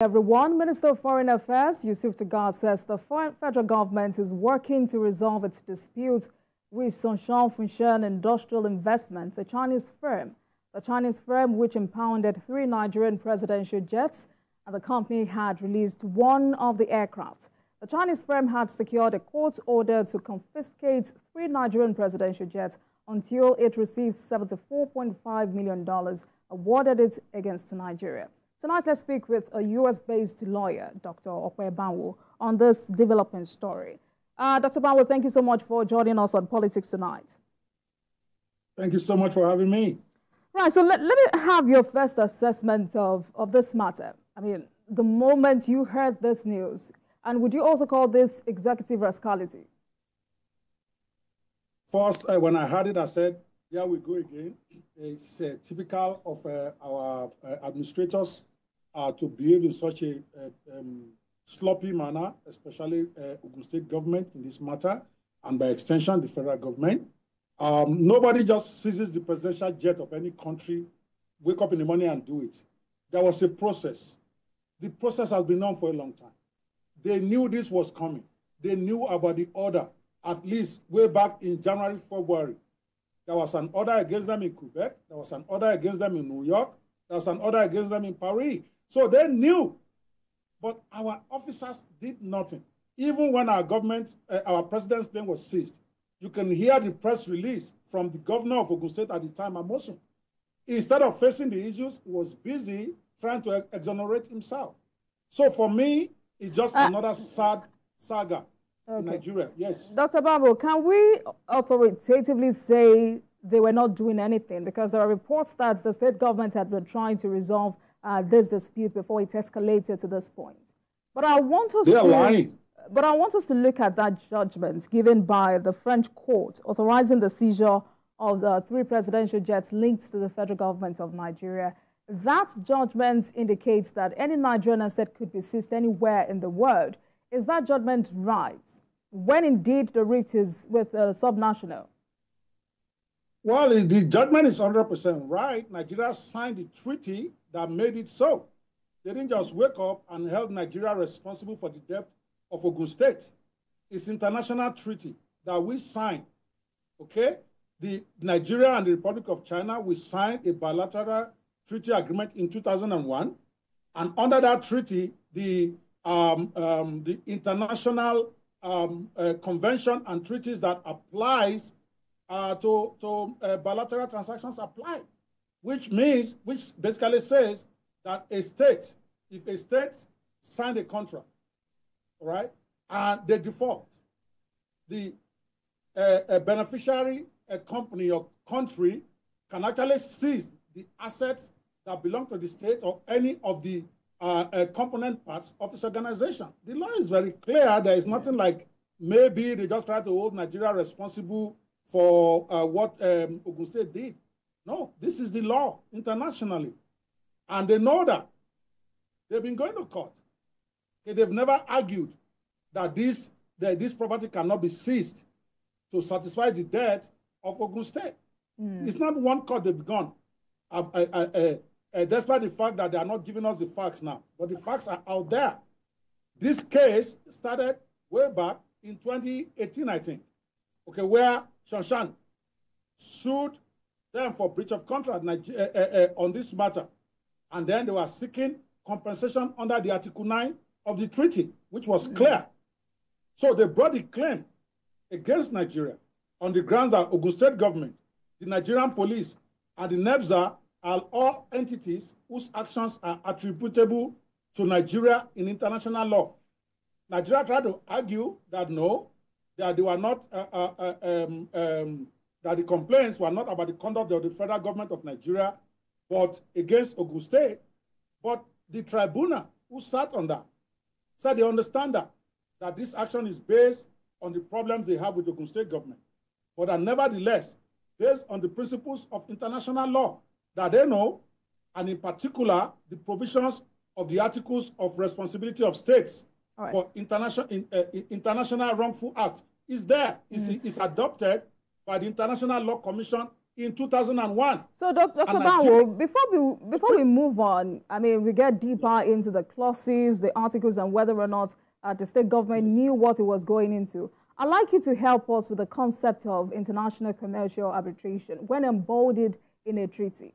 Everyone, Minister of Foreign Affairs Yusuf Tagar says the federal government is working to resolve its dispute with Songshan Funshan Industrial Investments, a Chinese firm. The Chinese firm, which impounded 3 Nigerian presidential jets, and the company had released one of the aircraft. The Chinese firm had secured a court order to confiscate 3 Nigerian presidential jets until it receives $74.5 million awarded it against Nigeria. Tonight, let's speak with a U.S.-based lawyer, Dr. Okwe Banwo, on this developing story. Dr. Banwo, thank you so much for joining us on Politics Tonight. Thank you so much for having me. Right, so let me have your first assessment of this matter. I mean, the moment you heard this news, and would you also call this executive rascality? First, when I heard it, I said, here we go again. It's typical of our administrators to behave in such a sloppy manner, especially Ogun State government in this matter, and by extension, the federal government. Nobody just seizes the presidential jet of any country, wake up in the morning and do it. There was a process. The process has been on for a long time. They knew this was coming. They knew about the order, at least way back in January, February. There was an order against them in Quebec. There was an order against them in New York. There was an order against them in Paris. So they knew. But our officers did nothing. Even when our government, our president's plane was seized, you can hear the press release from the governor of Ogun State at the time, Amosun. Instead of facing the issues, he was busy trying to exonerate himself. So for me, it's just another sad saga. In Nigeria, yes. Dr. Banwo, can we authoritatively say they were not doing anything? Because there are reports that the state government had been trying to resolve this dispute before it escalated to this point. But I want us to look at that judgment given by the French court authorizing the seizure of the 3 presidential jets linked to the federal government of Nigeria. That judgment indicates that any Nigerian asset could be seized anywhere in the world. Is that judgment right, when indeed the rift is with subnational? Well, the judgment is 100% right. Nigeria signed the treaty that made it so. They didn't just wake up and held Nigeria responsible for the death of Ogun State. It's international treaty that we signed, okay? The Nigeria and the Republic of China, we signed a bilateral treaty agreement in 2001. And under that treaty, the international convention and treaties that applies to bilateral transactions apply, which basically says that a state, if a state signed a contract, all right, and they default, the beneficiary, a company or country can actually seize the assets that belong to the state or any of the component parts of its organization. The law is very clear. There is nothing like maybe they just try to hold Nigeria responsible for what Ogun State did. No, this is the law internationally. And they know that. They've been going to court. Okay, they've never argued that this property cannot be seized to satisfy the debt of Ogun State. It's not one court they've gone. Despite the fact that they are not giving us the facts now, but the facts are out there. This case started way back in 2018, I think, okay, where Shanshan sued them for breach of contract on this matter. And then they were seeking compensation under the Article 9 of the treaty, which was clear. So they brought the claim against Nigeria on the grounds that Ogun State government, the Nigerian police, and the NEBSA are all entities whose actions are attributable to Nigeria in international law. Nigeria tried to argue that no, that they were not, that the complaints were not about the conduct of the federal government of Nigeria, but against Ogun State. But the tribunal who sat on that said they understand that this action is based on the problems they have with the Ogun State government, but that nevertheless, based on the principles of international law that they know, and in particular, the provisions of the Articles of Responsibility of States for international wrongful act is there. It's adopted by the International Law Commission in 2001. So, Dr. Bawo, before we move on, I mean, we get deeper into the clauses, the articles, and whether or not the state government knew what it was going into. I'd like you to help us with the concept of international commercial arbitration when embodied in a treaty.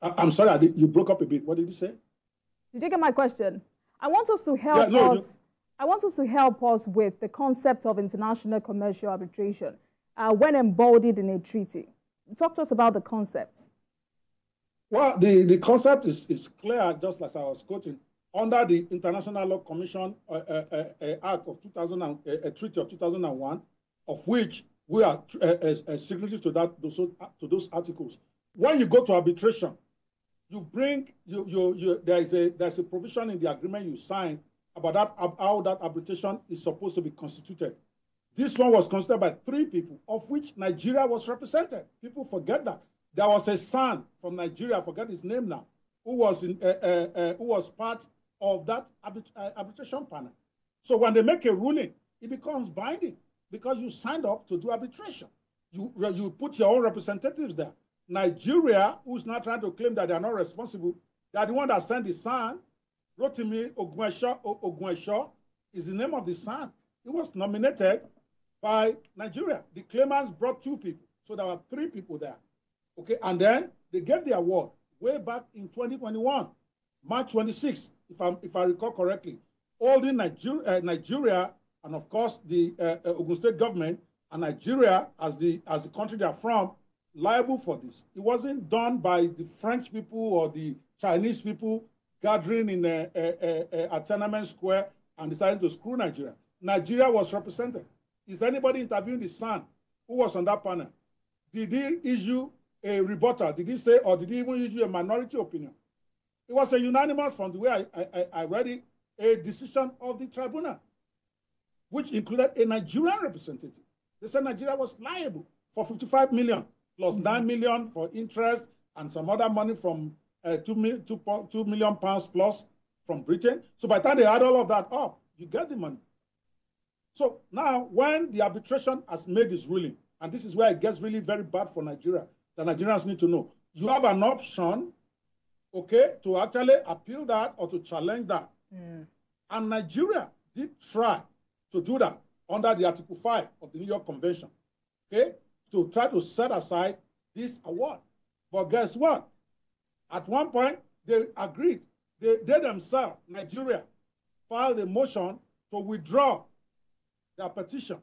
I'm sorry, you broke up a bit. What did you say? Did you get my question? I want us to help us. I want us to help us with the concept of international commercial arbitration when embodied in a treaty. Talk to us about the concept. Well, the concept is clear, just as I was quoting. Under the International Law Commission Act of Treaty of 2001, of which we are signatories to those articles. When you go to arbitration, you bring there's a provision in the agreement you sign about how that arbitration is supposed to be constituted. This one was constituted by 3 people, of which Nigeria was represented. People forget that. There was a son from Nigeria, I forget his name now, who was part of that arbitration panel. So when they make a ruling, it becomes binding because you signed up to do arbitration. You put your own representatives there. Nigeria, who's now trying to claim that they are not responsible, they are the one that sent the son. Rotimi Ogunsho is the name of the son. He was nominated by Nigeria. The claimants brought 2 people. So there were 3 people there. Okay, and then they gave the award way back in 2021, March 26, if I recall correctly, holding Nigeria and of course the Ogun State government and Nigeria as the country they're from liable for this. It wasn't done by the French people or the Chinese people gathering in a Tiananmen Square and deciding to screw Nigeria. Nigeria was represented. Is anybody interviewing the son who was on that panel? Did he issue a rebuttal? Did he say, or did he even issue a minority opinion? It was a unanimous, from the way I read it, a decision of the tribunal, which included a Nigerian representative. They said Nigeria was liable for 55 million plus 9 million for interest and some other money from 2 million pounds plus from Britain. So by the time they add all of that up, you get the money. So now when the arbitration has made this ruling, and this is where it gets really very bad for Nigeria, the Nigerians need to know, you have an option, okay, to actually appeal that or to challenge that. And Nigeria did try to do that under the Article 5 of the New York Convention, okay, to try to set aside this award. But guess what? At one point, they agreed. They themselves, Nigeria, filed a motion to withdraw their petition.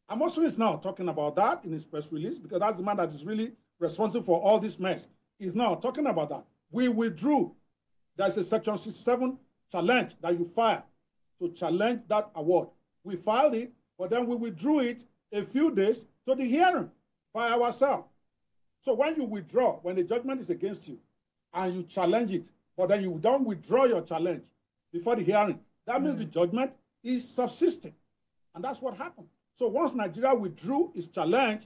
Amosun is now talking about that in his press release because that's the man that is really responsible for all this mess. He's now talking about that. We withdrew. There's a Section 67 challenge that you file to challenge that award. We filed it, but then we withdrew it a few days to the hearing by ourselves. So when you withdraw, when the judgment is against you, and you challenge it, but then you don't withdraw your challenge before the hearing, that means the judgment is subsisting. And that's what happened. So once Nigeria withdrew its challenge,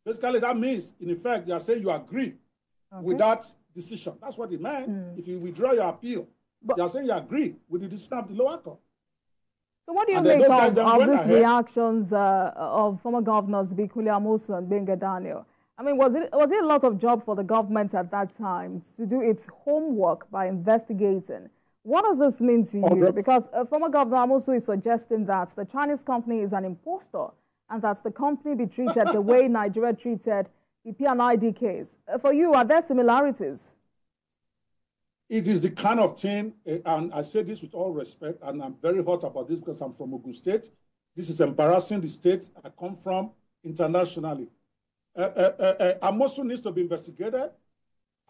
basically that means, in effect, they are saying you agree with that decision. That's what it meant. If you withdraw your appeal, they are saying you agree with the decision of the lower court. So what do you make of these reactions of former governors Bikuli Amosu and Benga Daniel? I mean, was it a lot of job for the government at that time to do its homework by investigating? What does this mean to you? Because former Governor Amosu is suggesting that the Chinese company is an impostor and that the company be treated the way Nigeria treated the P&ID case. For you, are there similarities? It is the kind of thing, and I say this with all respect, and I'm very hot about this because I'm from Ogun State. This is embarrassing the state I come from internationally. Amosu needs to be investigated.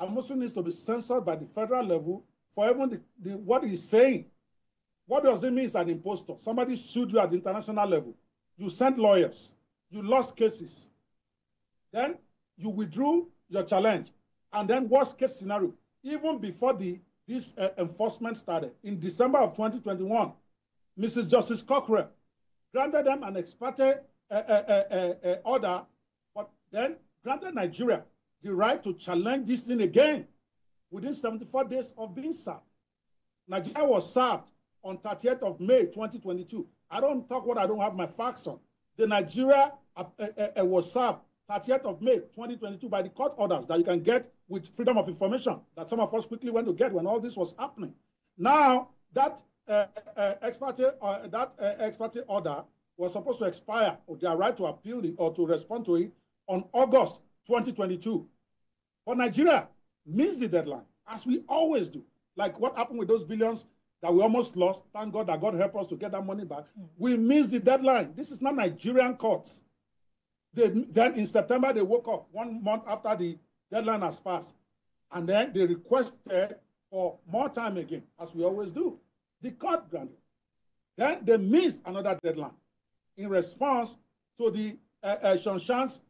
Amosu needs to be censored by the federal level for even what he's saying. What does it mean he's an impostor? Somebody sued you at the international level. You sent lawyers. You lost cases. Then you withdrew your challenge. And then worst case scenario, even before this enforcement started, in December of 2021, Mrs. Justice Cockrell granted them an ex parte order, but then granted Nigeria the right to challenge this thing again within 74 days of being served. Nigeria was served on 30th of May 2022. I don't talk what I don't have my facts on. The Nigeria was served 30th of May 2022 by the court orders that you can get with freedom of information that some of us quickly went to get when all this was happening. Now, that ex parte order was supposed to expire, or their right to appeal it or to respond to it, on August 2022. But Nigeria missed the deadline, as we always do. Like what happened with those billions that we almost lost. Thank God that God helped us to get that money back. We missed the deadline. This is not Nigerian courts. Then in September, they woke up 1 month after the deadline has passed. And then they requested for more time again, as we always do. The court granted. Then they missed another deadline in response to the Shanshan's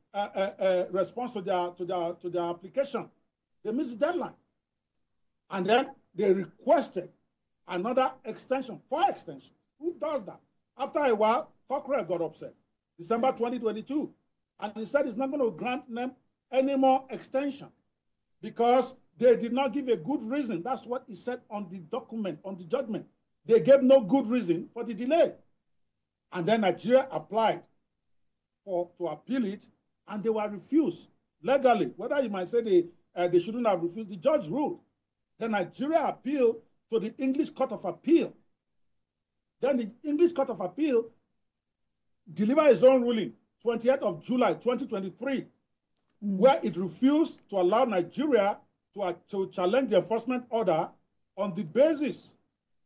response to their application. They missed the deadline. And then they requested another extension, 4 extensions. Who does that? After a while, Cochrane got upset. December 2022. And he said he's not going to grant them any more extension because they did not give a good reason. That's what he said on the document, on the judgment. They gave no good reason for the delay. And then Nigeria applied to appeal it, and they were refused legally. Whether you might say they shouldn't have refused, the judge ruled. Then Nigeria appealed to the English Court of Appeal. Then the English Court of Appeal delivered its own ruling, 28th of July, 2023, where it refused to allow Nigeria to challenge the enforcement order on the basis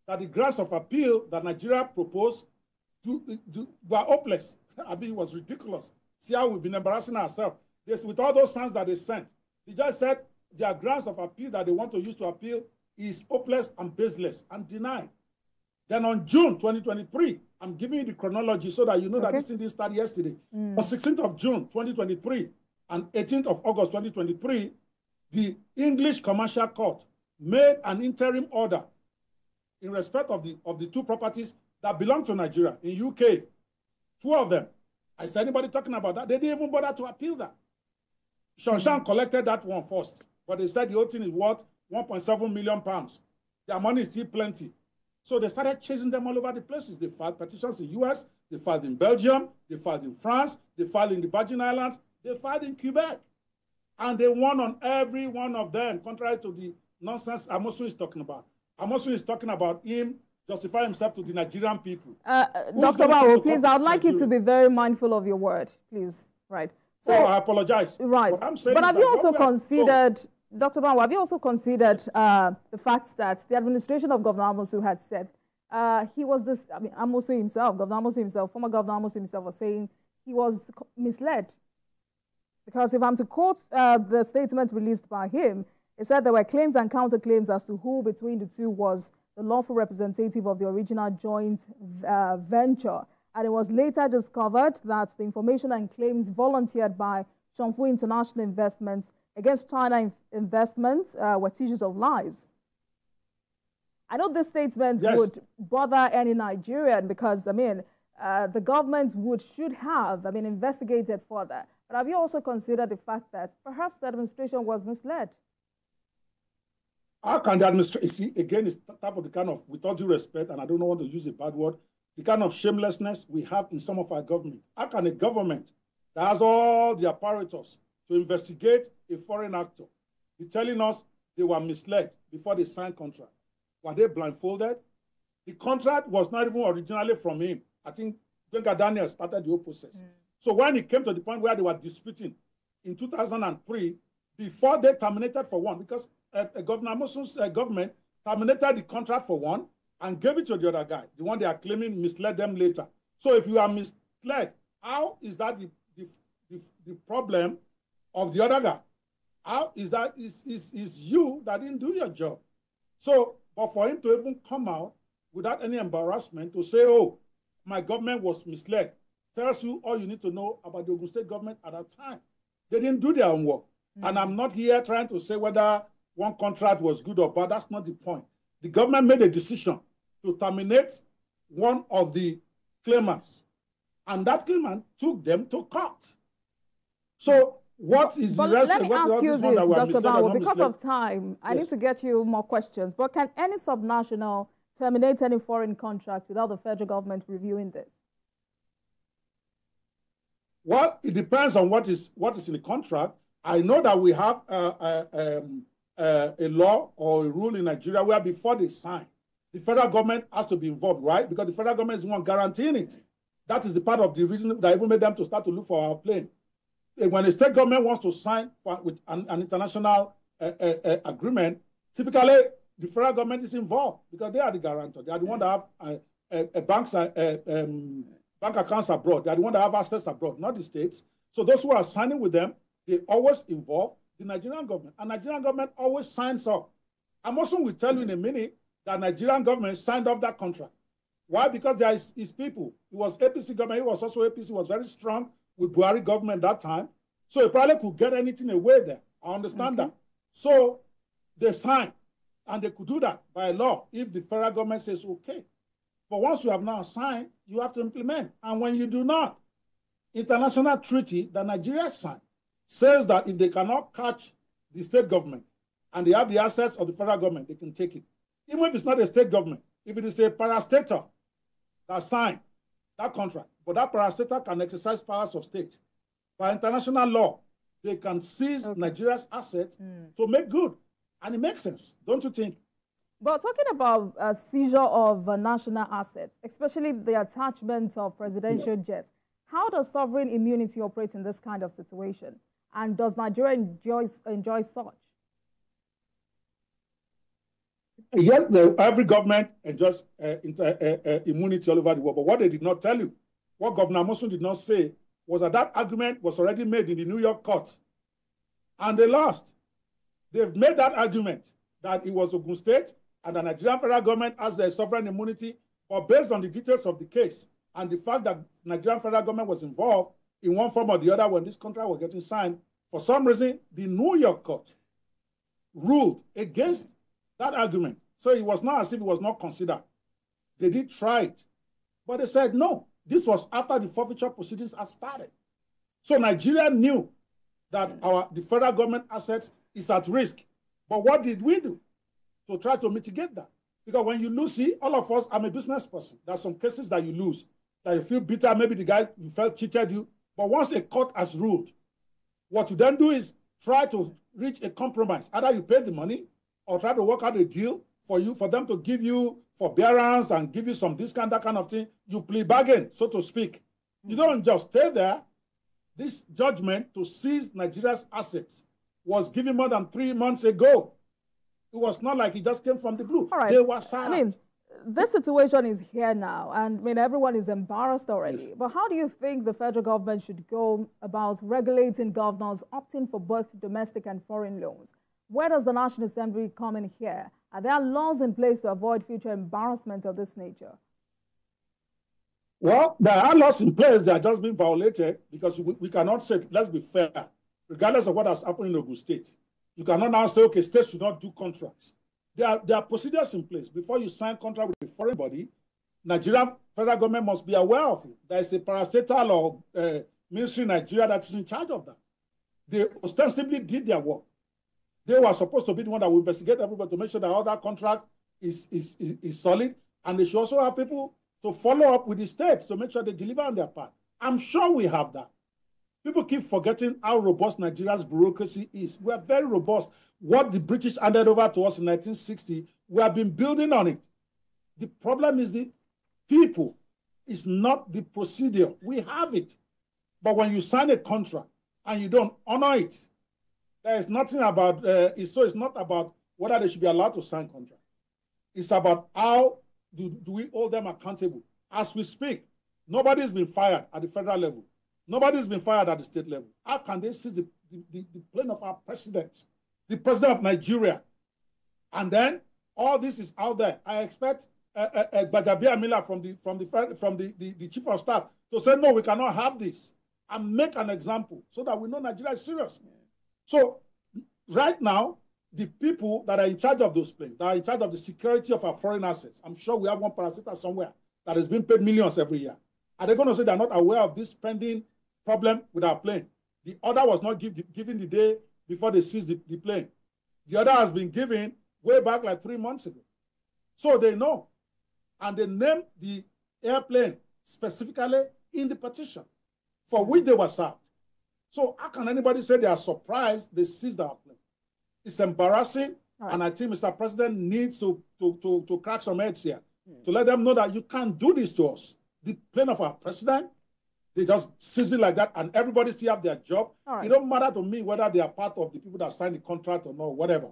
that the grounds of appeal that Nigeria proposed were hopeless. I mean, it was ridiculous. See how we've been embarrassing ourselves. Yes, with all those signs that they sent, the judge said their grounds of appeal that they want to use to appeal is hopeless and baseless and denied. Then on June 2023, I'm giving you the chronology so that you know that this thing didn't start yesterday. On 16th of June 2023 and 18th of August 2023, the English Commercial Court made an interim order in respect of the 2 properties that belong to Nigeria in UK. 2 of them. I said, anybody talking about that? They didn't even bother to appeal that. Shanshan collected that one first, but they said the whole thing is worth £1.7 million. Their money is still plenty. So they started chasing them all over the places. They filed petitions in the US, they filed in Belgium, they filed in France, they filed in the Virgin Islands, they filed in Quebec. And they won on every one of them, contrary to the nonsense Amosu is talking about. Amosu is talking about him justify himself to the Nigerian people. Dr. Bawo, please, I would like you to be very mindful of your word, please. Right. So, I apologize. Right. But have you also considered, Dr. Bawo, have you also considered the fact that the administration of Governor Amosu had said he was this, I mean, Amosu himself, Governor Amosu himself, former Governor Amosu himself was saying he was misled. Because if I'm to quote the statement released by him, it said there were claims and counterclaims as to who between the two was the lawful representative of the original joint venture. And it was later discovered that the information and claims volunteered by Shangfu International Investments against China Investments were seizures of lies. I know this statement would bother any Nigerian because, I mean, the government should have, investigated further. But have you also considered the fact that perhaps the administration was misled? How can the administration, see, again, it's type of the kind of, with all due respect, and I don't want to use a bad word, the kind of shamelessness we have in some of our government. How can a government that has all the apparatus to investigate a foreign actor be telling us they were misled before they signed contract? Were they blindfolded? The contract was not even originally from him. I think Benga Daniel started the whole process. So when it came to the point where they were disputing in 2003, before they terminated for one, because Governor Amosu's government terminated the contract for one and gave it to the other guy, the one they are claiming misled them later. So if you are misled, how is that the problem of the other guy? How is that is you that didn't do your job? So, but for him to even come out without any embarrassment to say, oh, my government was misled, tells you all you need to know about the Ogun State government at that time. They didn't do their own work. And I'm not here trying to say whether one contract was good or bad. That's not the point. The government made a decision to terminate one of the claimants. And that claimant took them to court. So what is the rest? Let me ask you this, Dr. Bawo, because of time, I need to get you more questions. But can any subnational terminate any foreign contract without the federal government reviewing this? Well, it depends on what is in the contract. I know that we have a law or a rule in Nigeria where before they sign, the federal government has to be involved, right? Because the federal government is the one guaranteeing it. That is the part of the reason that even made them to start to look for our plane. When the state government wants to sign with an international agreement, typically the federal government is involved because they are the guarantor. They are the one that have bank accounts abroad. They are the one that have access abroad, not the states. So those who are signing with them, they always involve the Nigerian government. And Nigerian government always signs off. Amosun will tell you in a minute that Nigerian government signed off that contract. Why? Because there is his people. It was APC government. He was also APC, was very strong with Buhari government that time. So he probably could get anything away there. I understand that. So they signed. And they could do that by law if the federal government says okay. But once you have now signed, you have to implement. And when you do not, international treaty that Nigeria signed says that if they cannot catch the state government and they have the assets of the federal government, they can take it. Even if it's not a state government, if it is a parastatal that signed that contract, but that parastatal can exercise powers of state. By international law, they can seize Nigeria's assets to make good. And it makes sense, don't you think? But talking about seizure of national assets, especially the attachment of presidential jets, how does sovereign immunity operate in this kind of situation? And does Nigeria enjoy such? Yes, every government enjoys immunity all over the world. But what they did not tell you, what Governor Amosun did not say, was that argument was already made in the New York court. And they lost. They've made that argument that it was Ogun State and the Nigerian federal government has a sovereign immunity, but based on the details of the case and the fact that Nigerian federal government was involved in one form or the other when this contract was getting signed, for some reason, the New York court ruled against that argument. So it was not as if it was not considered. They did try it, but they said no. This was after the forfeiture proceedings had started. So Nigeria knew that the federal government assets is at risk. But what did we do to try to mitigate that? Because when you lose, see, all of us, I'm a business person. There are some cases that you lose, that you feel bitter, maybe the guy you felt cheated you. But once a court has ruled, what you then do is try to reach a compromise. Either you pay the money or try to work out a deal for them to give you forbearance and give you some discount, that kind of thing. You plea bargain, so to speak. You don't just stay there. This judgment to seize Nigeria's assets was given more than 3 months ago. It was not like it just came from the blue. All right. They were served. I mean, this situation is here now, and I mean, everyone is embarrassed already. Yes. But how do you think the federal government should go about regulating governors opting for both domestic and foreign loans? Where does the National Assembly come in here? Are there laws in place to avoid future embarrassment of this nature? Well, there are laws in place that are just being violated because we cannot say, let's be fair, regardless of what has happened in Ogun State. You cannot now say, okay, states should not do contracts. There are procedures in place. Before you sign contract with a foreign body, Nigerian federal government must be aware of it. There is a parastatal or ministry in Nigeria that is in charge of that. They ostensibly did their work. They were supposed to be the one that will investigate everybody to make sure that all that contract is solid. And they should also have people to follow up with the states to make sure they deliver on their part. I'm sure we have that. People keep forgetting how robust Nigeria's bureaucracy is. We are very robust. What the British handed over to us in 1960, we have been building on it. The problem is the people. It's not the procedure. We have it. But when you sign a contract and you don't honor it, there is nothing about so it's not about whether they should be allowed to sign contract. It's about how do we hold them accountable. As we speak, nobody's been fired at the federal level. Nobody's been fired at the state level. How can they seize the plane of our president, the president of Nigeria? And then all this is out there. I expect Gbajabi Amila from the chief of staff to say, no, we cannot have this, and make an example so that we know Nigeria is serious. So right now, the people that are in charge of those planes, that are in charge of the security of our foreign assets, I'm sure we have one parasitic somewhere that has been paid millions every year. Are they going to say they're not aware of this pending problem with our plane? The order was not given the day before they seized the plane. The order has been given way back like 3 months ago. So they know. And they named the airplane specifically in the petition. for which they were served. So how can anybody say they are surprised they seized our plane? It's embarrassing, right. And I think Mr. President needs to crack some heads here, to let them know that you can't do this to us. The plane of our president, they just seize it like that, and everybody still have their job. Right. It don't matter to me whether they are part of the people that signed the contract or not, whatever.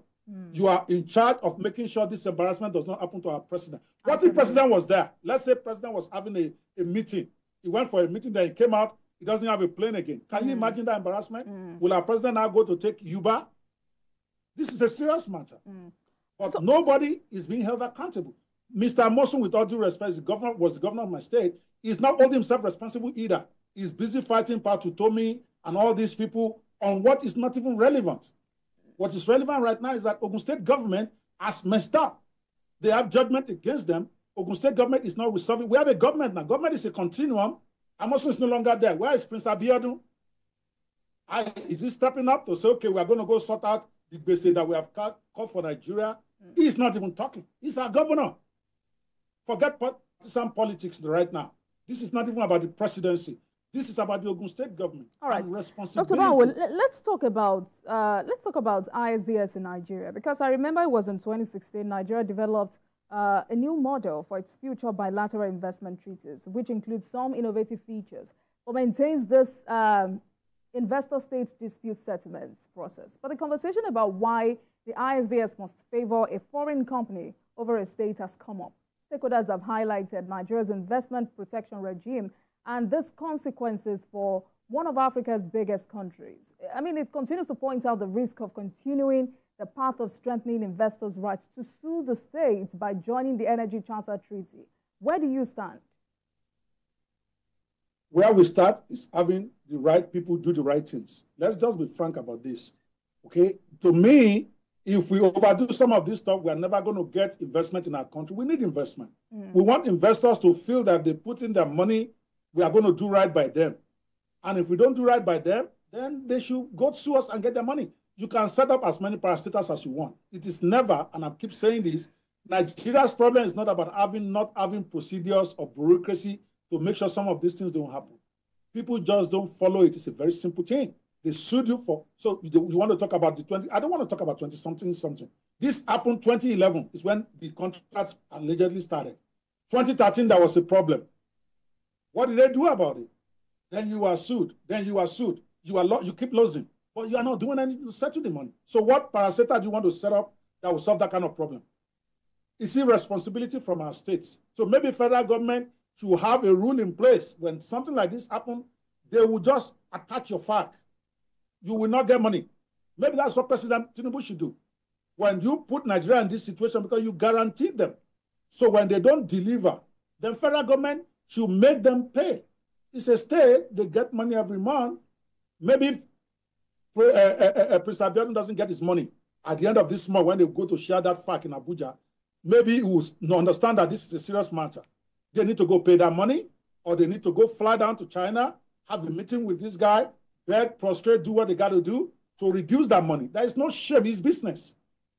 You are in charge of making sure this embarrassment does not happen to our president. What if president was there? Let's say president was having a meeting. He went for a meeting, then he came out, he doesn't have a plane again. Can you imagine that embarrassment? Will our president now go to take Uber? This is a serious matter. But nobody is being held accountable. Mr. Mosun, with all due respect, was the governor of my state. He's not holding himself responsible either. He's busy fighting Patutomi and all these people on what is not even relevant. What is relevant right now is that Ogun State government has messed up. They have judgment against them. Ogun State government is not resolving. We have a government now. Government is a continuum. Amosun is no longer there. Where is Prince Abiodun? Is he stepping up to say, okay, we are going to go sort out the basic that we have called for Nigeria? He's not even talking. He's our governor. Forget partisan politics right now. This is not even about the presidency. This is about the Ogun State government. All right, and responsibility. Dr. Bawo, let's talk about ISDS in Nigeria, because I remember it was in 2016 Nigeria developed a new model for its future bilateral investment treaties, which includes some innovative features, but maintains this investor-state dispute settlements process. But the conversation about why the ISDS must favor a foreign company over a state has come up. Stakeholders have highlighted Nigeria's investment protection regime and these consequences for one of Africa's biggest countries. I mean, it continues to point out the risk of continuing the path of strengthening investors' rights to sue the states by joining the Energy Charter Treaty. Where do you stand? Where we start is having the right people do the right things. Let's just be frank about this, okay? To me, if we overdo some of this stuff, we are never going to get investment in our country. We need investment. We want investors to feel that they put in their money, we are going to do right by them. And if we don't do right by them, then they should go sue us and get their money. You can set up as many parastatals as you want. It is never, and I keep saying this, Nigeria's problem is not about not having procedures or bureaucracy to make sure some of these things don't happen. People just don't follow it. It's a very simple thing. They sued you for, so you want to talk about the 20, I don't want to talk about 20-something. This happened 2011 is when the contract allegedly started. 2013, there was a problem. What did they do about it? Then you are sued. Then you are sued. You keep losing. But you are not doing anything to settle the money. So what parastatal do you want to set up that will solve that kind of problem? It's irresponsibility from our states. So maybe federal government should have a rule in place when something like this happens, they will just attach your flag. You will not get money. Maybe that's what President Tinubu should do. When you put Nigeria in this situation because you guaranteed them. So when they don't deliver, then federal government should make them pay. It's a state, they get money every month. Maybe if Prince Abiodun doesn't get his money at the end of this month when they go to share that fact in Abuja, maybe he will understand that this is a serious matter. They need to go pay that money, or they need to go fly down to China, have a meeting with this guy, beg, prostrate, do what they got to do to reduce that money. There is no shame, it's business.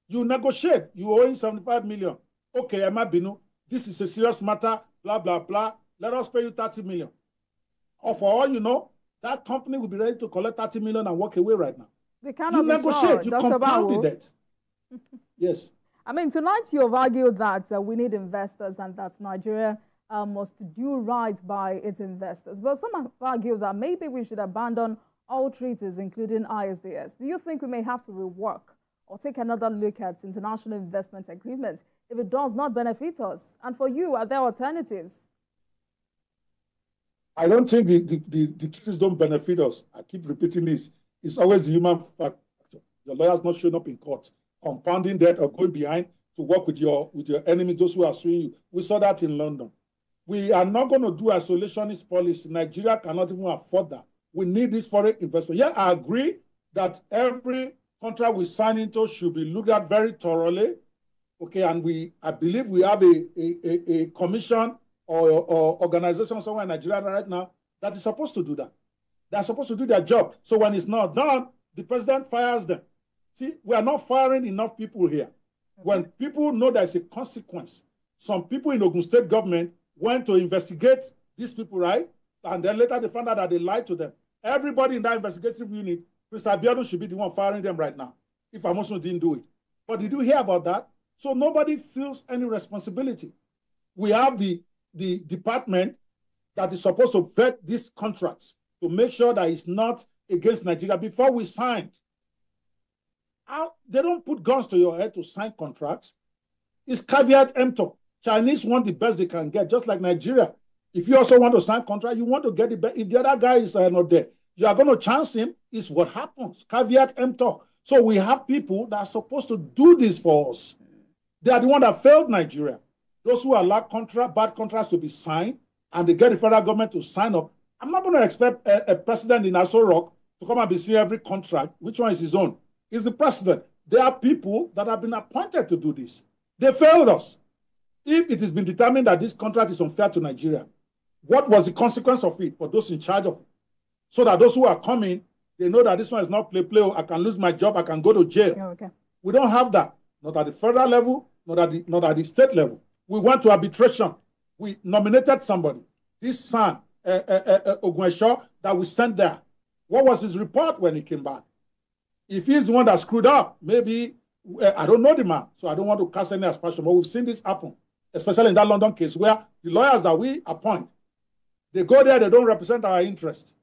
You negotiate, you owe him 75 million. Okay, Emma Binu, this is a serious matter, blah, blah, blah. Let us pay you 30 million. Or for all you know, that company will be ready to collect 30 million and walk away right now. You negotiate, you compound the debt. Yes. I mean, tonight you have argued that we need investors and that Nigeria must do right by its investors. But some have argued that maybe we should abandon all treaties, including ISDS. Do you think we may have to rework or take another look at international investment agreements if it does not benefit us? And for you, are there alternatives? I don't think the treaties don't benefit us. I keep repeating this. It's always the human factor. Your lawyers not showing up in court, compounding debt or going behind to work with your enemies, those who are suing you. We saw that in London. We are not going to do isolationist policy. Nigeria cannot even afford that. We need this foreign investment. Yeah, I agree that every contract we sign into should be looked at very thoroughly. Okay, and I believe we have a commission or organization somewhere in Nigeria right now that is supposed to do that. They're supposed to do their job. So when it's not done, the president fires them. See, we are not firing enough people here. When people know there's a consequence, some people in Ogun State government went to investigate these people, right? and then later they found out that they lied to them. Everybody in that investigative unit, Mr. Abiodun should be the one firing them right now, if Amosun didn't do it. But did you hear about that? So nobody feels any responsibility. We have the department that is supposed to vet these contracts to make sure that it's not against Nigeria before we signed. They don't put guns to your head to sign contracts. It's caveat emptor. Chinese want the best they can get, just like Nigeria. If you also want to sign contract, you want to get the best. If the other guy is not there, you are going to chance him. It's what happens. Caveat emptor. So we have people that are supposed to do this for us. They are the one that failed Nigeria. Those who allow bad contracts to be signed, and they get the federal government to sign up. I'm not going to expect a president in Aso Rock to come and be seeing every contract. Which one is his own? He's the president. There are people that have been appointed to do this. They failed us. If it has been determined that this contract is unfair to Nigeria, what was the consequence of it for those in charge of it? So that those who are coming, they know that this one is not play. I can lose my job. I can go to jail. Oh, okay. We don't have that. Not at the federal level, not at the state level. We went to arbitration. We nominated somebody. This son, Ogunesho, that we sent there. What was his report when he came back? If he's the one that screwed up, maybe, I don't know the man, so I don't want to cast any aspersion, but we've seen this happen, especially in that London case where the lawyers that we appoint, they go there, they don't represent our interest.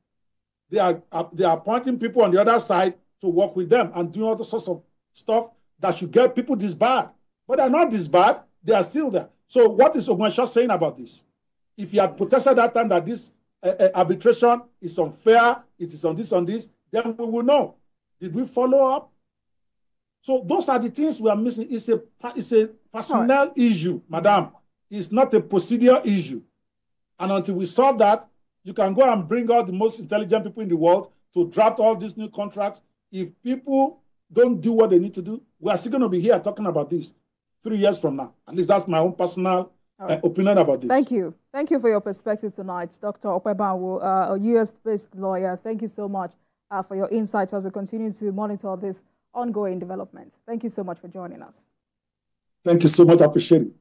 They are appointing people on the other side to work with them and doing all the sorts of stuff that should get people disbarred. But they're not disbarred, they are still there. So what is Ogunesho saying about this? If he had protested that time that this arbitration is unfair, it is on this, then we will know. Did we follow up? So those are the things we are missing. It's a personnel issue, madam. It's not a procedure issue. And until we solve that, you can go and bring out the most intelligent people in the world to draft all these new contracts. If people don't do what they need to do, we are still going to be here talking about this 3 years from now. At least that's my own personal opinion about this. Thank you. Thank you for your perspective tonight, Dr. Okpebanwo, a U.S.-based lawyer. Thank you so much for your insights as we continue to monitor this ongoing development. Thank you so much for joining us. Thank you so much. I appreciate it.